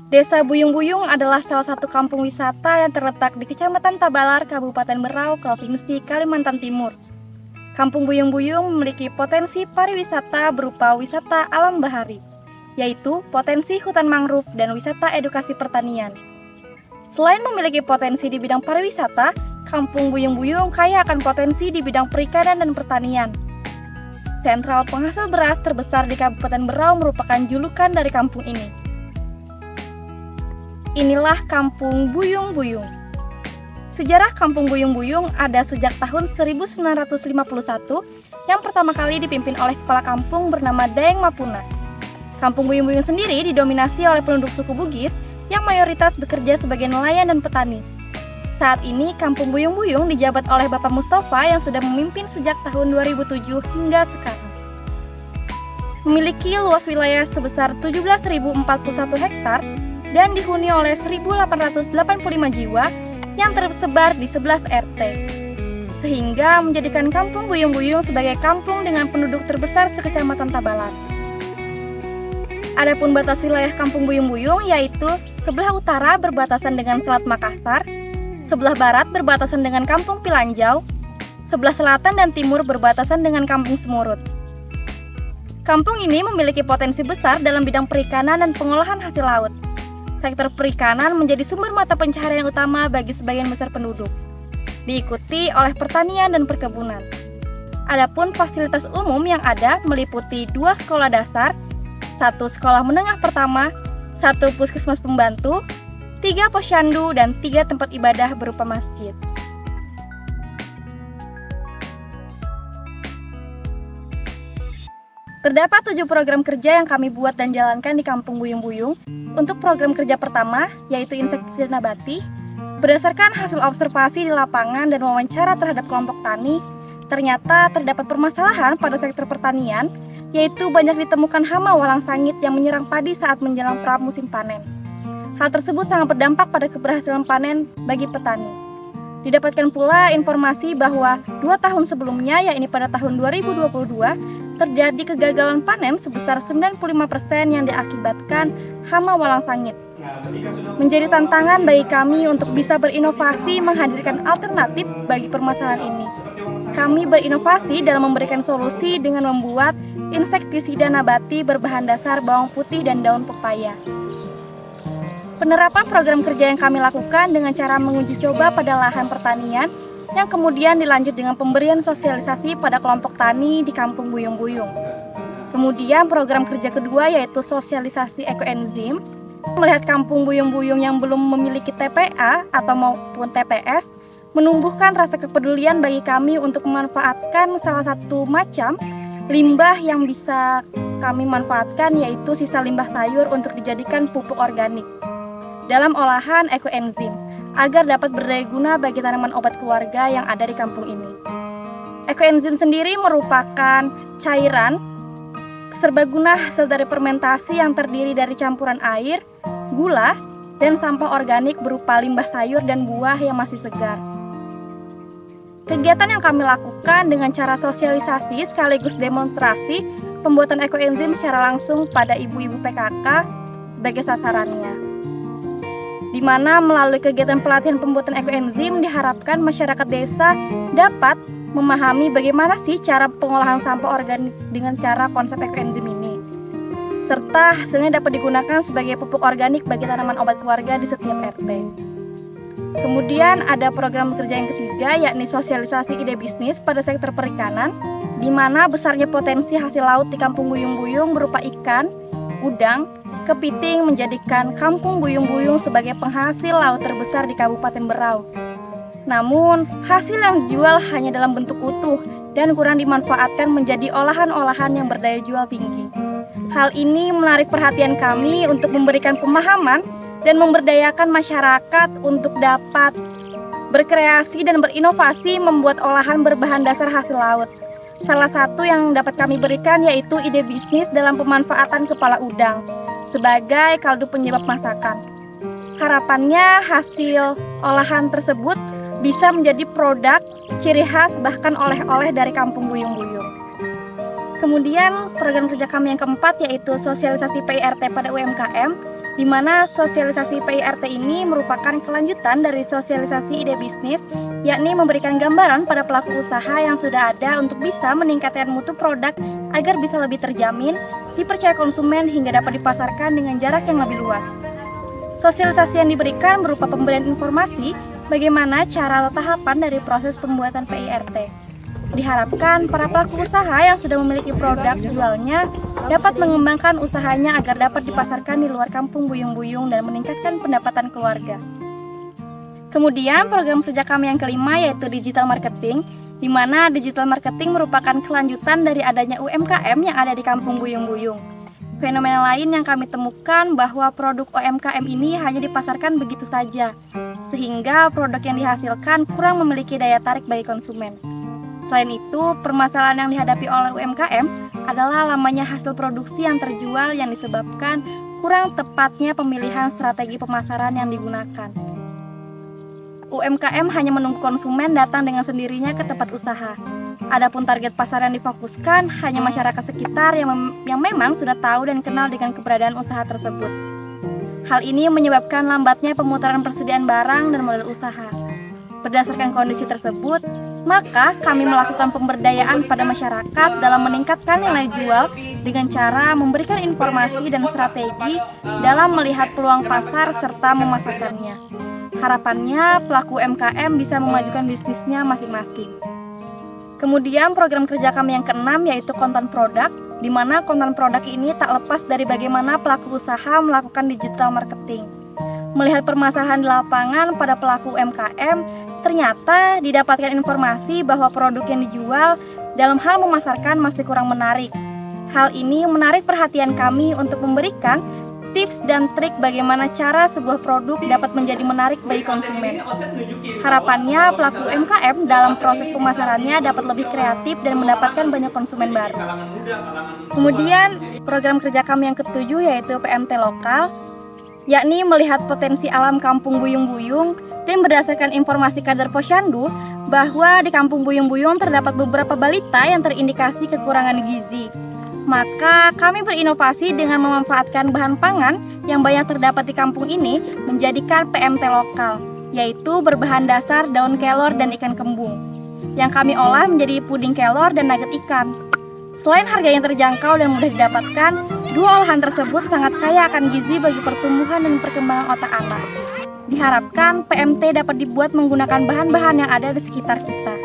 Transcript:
Desa Buyung-Buyung adalah salah satu kampung wisata yang terletak di Kecamatan Tabalar, Kabupaten Berau, Provinsi Kalimantan Timur. Kampung Buyung-Buyung memiliki potensi pariwisata berupa wisata alam bahari, yaitu potensi hutan mangrove dan wisata edukasi pertanian. Selain memiliki potensi di bidang pariwisata, Kampung Buyung-Buyung kaya akan potensi di bidang perikanan dan pertanian. Sentral penghasil beras terbesar di Kabupaten Berau merupakan julukan dari kampung ini. Inilah Kampung Buyung-Buyung. Sejarah Kampung Buyung-Buyung ada sejak tahun 1951 yang pertama kali dipimpin oleh kepala kampung bernama Daeng Mapuna. Kampung Buyung-Buyung sendiri didominasi oleh penduduk suku Bugis yang mayoritas bekerja sebagai nelayan dan petani. Saat ini Kampung Buyung-Buyung dijabat oleh Bapak Mustafa yang sudah memimpin sejak tahun 2007 hingga sekarang. Memiliki luas wilayah sebesar 17.041 hektar dan dihuni oleh 1.885 jiwa yang tersebar di 11 RT. Sehingga menjadikan Kampung Buyung-Buyung sebagai kampung dengan penduduk terbesar sekecamatan Tabalar. Adapun batas wilayah Kampung Buyung-Buyung yaitu sebelah utara berbatasan dengan Selat Makassar, sebelah barat berbatasan dengan Kampung Pilanjau, sebelah selatan dan timur berbatasan dengan Kampung Semurut. Kampung ini memiliki potensi besar dalam bidang perikanan dan pengolahan hasil laut. Sektor perikanan menjadi sumber mata pencaharian utama bagi sebagian besar penduduk, diikuti oleh pertanian dan perkebunan. Adapun fasilitas umum yang ada meliputi 2 sekolah dasar, 1 sekolah menengah pertama, 1 puskesmas pembantu, 3 posyandu, dan 3 tempat ibadah berupa masjid. Terdapat 7 program kerja yang kami buat dan jalankan di Kampung Buyung-Buyung. Untuk program kerja pertama, yaitu insektisida nabati, berdasarkan hasil observasi di lapangan dan wawancara terhadap kelompok tani, ternyata terdapat permasalahan pada sektor pertanian, yaitu banyak ditemukan hama walang sangit yang menyerang padi saat menjelang pramusim panen. Hal tersebut sangat berdampak pada keberhasilan panen bagi petani. Didapatkan pula informasi bahwa 2 tahun sebelumnya, yakni pada tahun 2022, terjadi kegagalan panen sebesar 95% yang diakibatkan hama walang sangit. Menjadi tantangan bagi kami untuk bisa berinovasi menghadirkan alternatif bagi permasalahan ini. Kami berinovasi dalam memberikan solusi dengan membuat insektisida nabati berbahan dasar bawang putih dan daun pepaya. Penerapan program kerja yang kami lakukan dengan cara menguji coba pada lahan pertanian yang kemudian dilanjut dengan pemberian sosialisasi pada kelompok tani di Kampung Buyung-Buyung. Kemudian program kerja kedua yaitu sosialisasi ekoenzim. Melihat Kampung Buyung-Buyung yang belum memiliki TPA atau maupun TPS, menumbuhkan rasa kepedulian bagi kami untuk memanfaatkan salah satu macam limbah yang bisa kami manfaatkan, yaitu sisa limbah sayur untuk dijadikan pupuk organik dalam olahan ekoenzim, agar dapat berdaya guna bagi tanaman obat keluarga yang ada di kampung ini. Ekoenzim sendiri merupakan cairan serbaguna hasil dari fermentasi yang terdiri dari campuran air, gula, dan sampah organik berupa limbah sayur dan buah yang masih segar. Kegiatan yang kami lakukan dengan cara sosialisasi sekaligus demonstrasi pembuatan ekoenzim secara langsung pada ibu-ibu PKK sebagai sasarannya. Di mana melalui kegiatan pelatihan pembuatan ekoenzim diharapkan masyarakat desa dapat memahami bagaimana sih cara pengolahan sampah organik dengan cara konsep ekoenzim ini, serta hasilnya dapat digunakan sebagai pupuk organik bagi tanaman obat keluarga di setiap RT. Kemudian ada program kerja yang ketiga, yakni sosialisasi ide bisnis pada sektor perikanan, di mana besarnya potensi hasil laut di Kampung Buyung-Buyung berupa ikan, udang, kepiting menjadikan Kampung Buyung-Buyung sebagai penghasil laut terbesar di Kabupaten Berau. Namun, hasil yang dijual hanya dalam bentuk utuh dan kurang dimanfaatkan menjadi olahan-olahan yang berdaya jual tinggi. Hal ini menarik perhatian kami untuk memberikan pemahaman dan memberdayakan masyarakat untuk dapat berkreasi dan berinovasi membuat olahan berbahan dasar hasil laut. Salah satu yang dapat kami berikan yaitu ide bisnis dalam pemanfaatan kepala udang sebagai kaldu penyebab masakan. Harapannya hasil olahan tersebut bisa menjadi produk ciri khas bahkan oleh-oleh dari Kampung Buyung-Buyung. Kemudian program kerja kami yang keempat yaitu sosialisasi PIRT pada UMKM, di mana sosialisasi PIRT ini merupakan kelanjutan dari sosialisasi ide bisnis, yakni memberikan gambaran pada pelaku usaha yang sudah ada untuk bisa meningkatkan mutu produk agar bisa lebih terjamin, dipercaya konsumen hingga dapat dipasarkan dengan jarak yang lebih luas. Sosialisasi yang diberikan berupa pemberian informasi bagaimana cara atau tahapan dari proses pembuatan PIRT. Diharapkan para pelaku usaha yang sudah memiliki produk jualnya dapat mengembangkan usahanya agar dapat dipasarkan di luar kampung Buyung-Buyung dan meningkatkan pendapatan keluarga. Kemudian program kerja kami yang kelima yaitu digital marketing, di mana digital marketing merupakan kelanjutan dari adanya UMKM yang ada di kampung Buyung-Buyung. Fenomena lain yang kami temukan bahwa produk UMKM ini hanya dipasarkan begitu saja, sehingga produk yang dihasilkan kurang memiliki daya tarik bagi konsumen. Selain itu, permasalahan yang dihadapi oleh UMKM adalah lamanya hasil produksi yang terjual yang disebabkan kurang tepatnya pemilihan strategi pemasaran yang digunakan. UMKM hanya menunggu konsumen datang dengan sendirinya ke tempat usaha. Adapun target pasar yang difokuskan hanya masyarakat sekitar yang memang sudah tahu dan kenal dengan keberadaan usaha tersebut. Hal ini menyebabkan lambatnya pemutaran persediaan barang dan modal usaha. Berdasarkan kondisi tersebut, maka kami melakukan pemberdayaan pada masyarakat dalam meningkatkan nilai jual dengan cara memberikan informasi dan strategi dalam melihat peluang pasar serta memasarkannya. Harapannya pelaku UMKM bisa memajukan bisnisnya masing-masing. Kemudian program kerja kami yang keenam yaitu konten produk, di mana konten produk ini tak lepas dari bagaimana pelaku usaha melakukan digital marketing. Melihat permasalahan di lapangan pada pelaku UMKM, ternyata didapatkan informasi bahwa produk yang dijual dalam hal memasarkan masih kurang menarik. Hal ini menarik perhatian kami untuk memberikan tips dan trik bagaimana cara sebuah produk dapat menjadi menarik bagi konsumen. Harapannya pelaku UMKM dalam proses pemasarannya dapat lebih kreatif dan mendapatkan banyak konsumen baru. Kemudian program kerja kami yang ketujuh yaitu PMT lokal, yakni melihat potensi alam kampung Buyung-Buyung dan berdasarkan informasi kader Posyandu bahwa di kampung Buyung-Buyung terdapat beberapa balita yang terindikasi kekurangan gizi. Maka kami berinovasi dengan memanfaatkan bahan pangan yang banyak terdapat di kampung ini menjadikan PMT lokal, yaitu berbahan dasar daun kelor dan ikan kembung, yang kami olah menjadi puding kelor dan nugget ikan. Selain harga yang terjangkau dan mudah didapatkan, dua olahan tersebut sangat kaya akan gizi bagi pertumbuhan dan perkembangan otak anak. Diharapkan PMT dapat dibuat menggunakan bahan-bahan yang ada di sekitar kita.